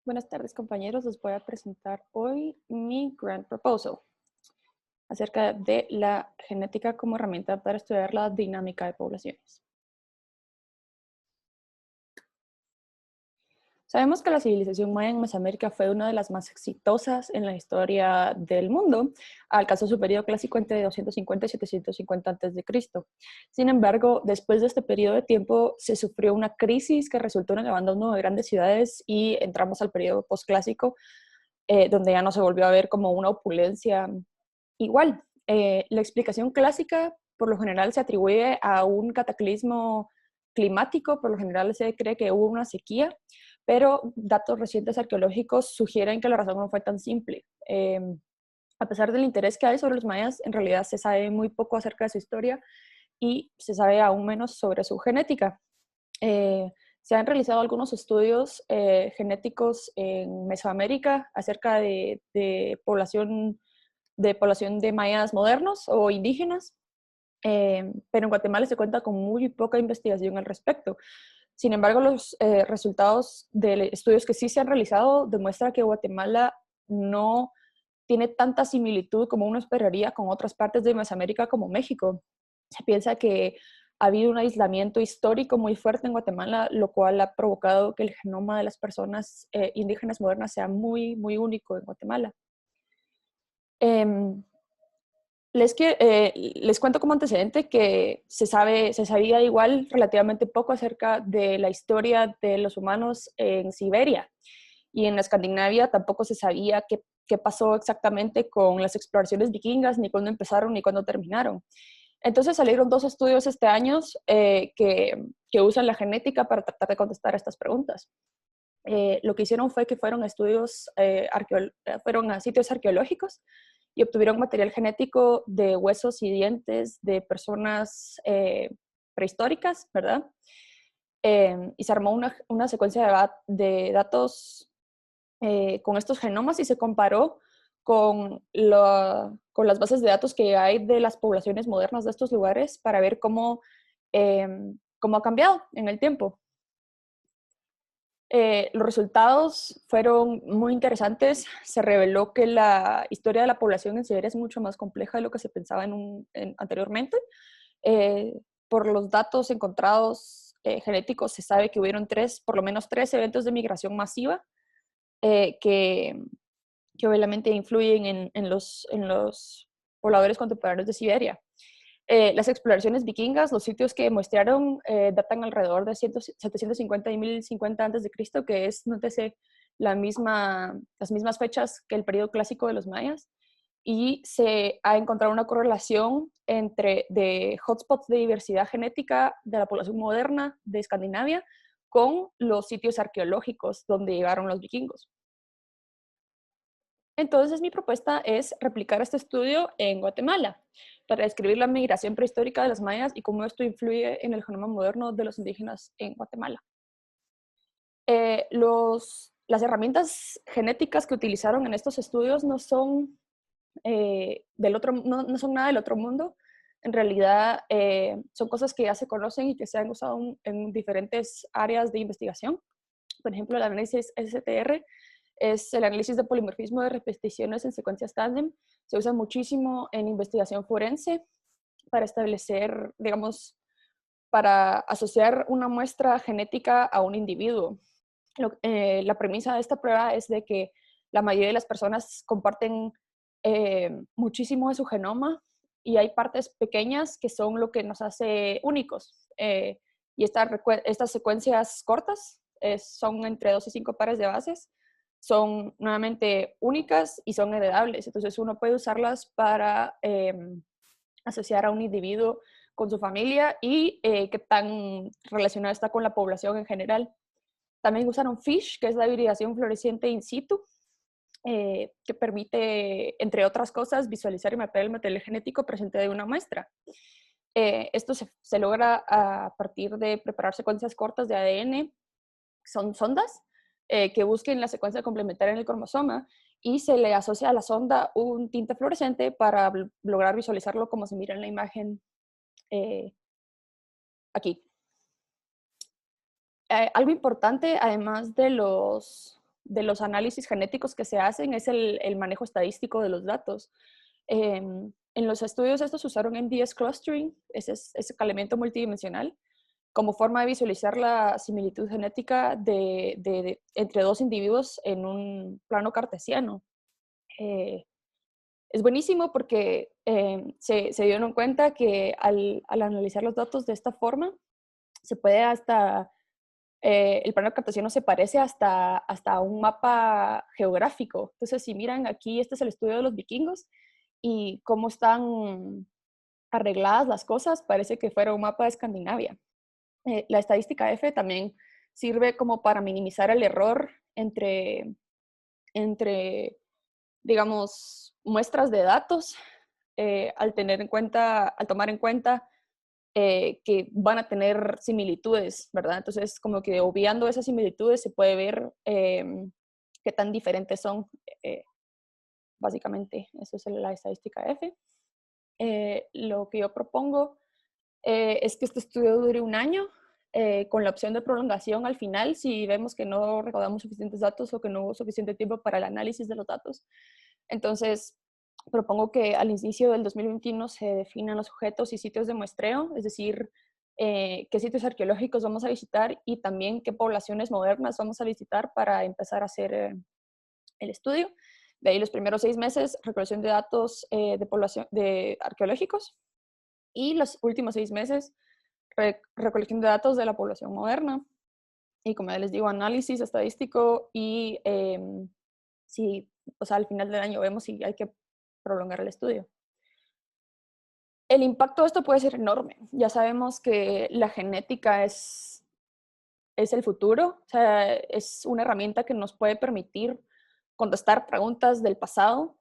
Buenas tardes, compañeros. Les voy a presentar hoy mi Grant Proposal acerca de la genética como herramienta para estudiar la dinámica de poblaciones. Sabemos que la civilización maya en Mesoamérica fue una de las más exitosas en la historia del mundo. Alcanzó su periodo clásico entre 250 y 750 a.C. Sin embargo, después de este periodo de tiempo se sufrió una crisis que resultó en el abandono de grandes ciudades y entramos al periodo postclásico, donde ya no se volvió a ver como una opulencia igual. La explicación clásica por lo general se atribuye a un cataclismo climático. Por lo general se cree que hubo una sequía, pero datos recientes arqueológicos sugieren que la razón no fue tan simple. A pesar del interés que hay sobre los mayas, en realidad se sabe muy poco acerca de su historia y se sabe aún menos sobre su genética. Se han realizado algunos estudios genéticos en Mesoamérica acerca de población de mayas modernos o indígenas, pero en Guatemala se cuenta con muy poca investigación al respecto. Sin embargo, los resultados de estudios que sí se han realizado demuestran que Guatemala no tiene tanta similitud como uno esperaría con otras partes de Mesoamérica como México. Se piensa que ha habido un aislamiento histórico muy fuerte en Guatemala, lo cual ha provocado que el genoma de las personas indígenas modernas sea muy, muy único en Guatemala. Eh, les cuento como antecedente que se sabía igual relativamente poco acerca de la historia de los humanos en Siberia, y en Escandinavia tampoco se sabía qué pasó exactamente con las exploraciones vikingas, ni cuándo empezaron ni cuándo terminaron. Entonces salieron dos estudios este año que usan la genética para tratar de contestar estas preguntas. Lo que hicieron fue que fueron a sitios arqueológicos y obtuvieron material genético de huesos y dientes de personas prehistóricas, ¿verdad? Y se armó una secuencia de datos con estos genomas y se comparó con las bases de datos que hay de las poblaciones modernas de estos lugares para ver cómo ha cambiado en el tiempo. Los resultados fueron muy interesantes. Se reveló que la historia de la población en Siberia es mucho más compleja de lo que se pensaba anteriormente. Eh, por los datos encontrados genéticos, se sabe que hubieron por lo menos tres eventos de migración masiva eh, que, que obviamente influyen en los pobladores contemporáneos de Siberia. Las exploraciones vikingas, los sitios que muestrearon datan alrededor de 750 y 1050 a.C., que es, nótese, las mismas fechas que el periodo clásico de los mayas, y se ha encontrado una correlación de hotspots de diversidad genética de la población moderna de Escandinavia con los sitios arqueológicos donde llegaron los vikingos. Entonces, mi propuesta es replicar este estudio en Guatemala para describir la migración prehistórica de los mayas y cómo esto influye en el genoma moderno de los indígenas en Guatemala. Las herramientas genéticas que utilizaron en estos estudios no son, no son nada del otro mundo. En realidad, son cosas que ya se conocen y que se han usado en diferentes áreas de investigación. Por ejemplo, el análisis STR es el análisis de polimorfismo de repeticiones en secuencias tándem. Se usa muchísimo en investigación forense para establecer, digamos, para asociar una muestra genética a un individuo. La premisa de esta prueba es de que la mayoría de las personas comparten muchísimo de su genoma y hay partes pequeñas que son lo que nos hace únicos. Y estas secuencias cortas son entre 2 y 5 pares de bases, son nuevamente únicas y son heredables. Entonces uno puede usarlas para asociar a un individuo con su familia y qué tan relacionado está con la población en general. También usaron FISH, que es la hibridación floreciente in situ, que permite, entre otras cosas, visualizar y mapear el material genético presente de una muestra. Esto se logra a partir de preparar secuencias cortas de ADN, son sondas, que busquen la secuencia complementaria en el cromosoma, y se le asocia a la sonda un tinte fluorescente para lograr visualizarlo como se mira en la imagen aquí. Algo importante, además de de los análisis genéticos que se hacen es el manejo estadístico de los datos. En los estudios estos usaron MDS clustering, ese escalamiento multidimensional, como forma de visualizar la similitud genética entre dos individuos en un plano cartesiano. Es buenísimo porque se dieron cuenta que al analizar los datos de esta forma, se puede el plano cartesiano se parece hasta un mapa geográfico. Entonces, si miran aquí, este es el estudio de los vikingos y cómo están arregladas las cosas, parece que fuera un mapa de Escandinavia. La estadística F también sirve como para minimizar el error entre digamos, muestras de datos al tomar en cuenta que van a tener similitudes, ¿verdad? Entonces, como que obviando esas similitudes se puede ver qué tan diferentes son. Básicamente, eso es la estadística F. Lo que yo propongo es que este estudio dure un año, con la opción de prolongación al final, si vemos que no recaudamos suficientes datos o que no hubo suficiente tiempo para el análisis de los datos. Entonces, propongo que al inicio del 2021 se definan los objetos y sitios de muestreo, es decir, qué sitios arqueológicos vamos a visitar y también qué poblaciones modernas vamos a visitar para empezar a hacer el estudio. De ahí los primeros 6 meses, recolección de datos de arqueológicos, y los últimos 6 meses, recolección de datos de la población moderna. Y como ya les digo, análisis estadístico y si, o sea, al final del año vemos si hay que prolongar el estudio. El impacto de esto puede ser enorme. Ya sabemos que la genética es el futuro, o sea, es una herramienta que nos puede permitir contestar preguntas del pasado,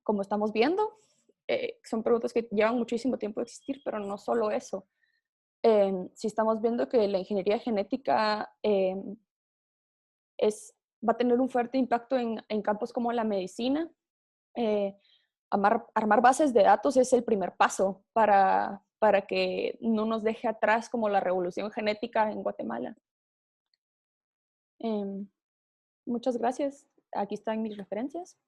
como estamos viendo. Son preguntas que llevan muchísimo tiempo de existir, pero no solo eso. Si estamos viendo que la ingeniería genética va a tener un fuerte impacto en campos como la medicina, armar bases de datos es el primer paso para que no nos deje atrás como la revolución genética en Guatemala. Muchas gracias. Aquí están mis referencias.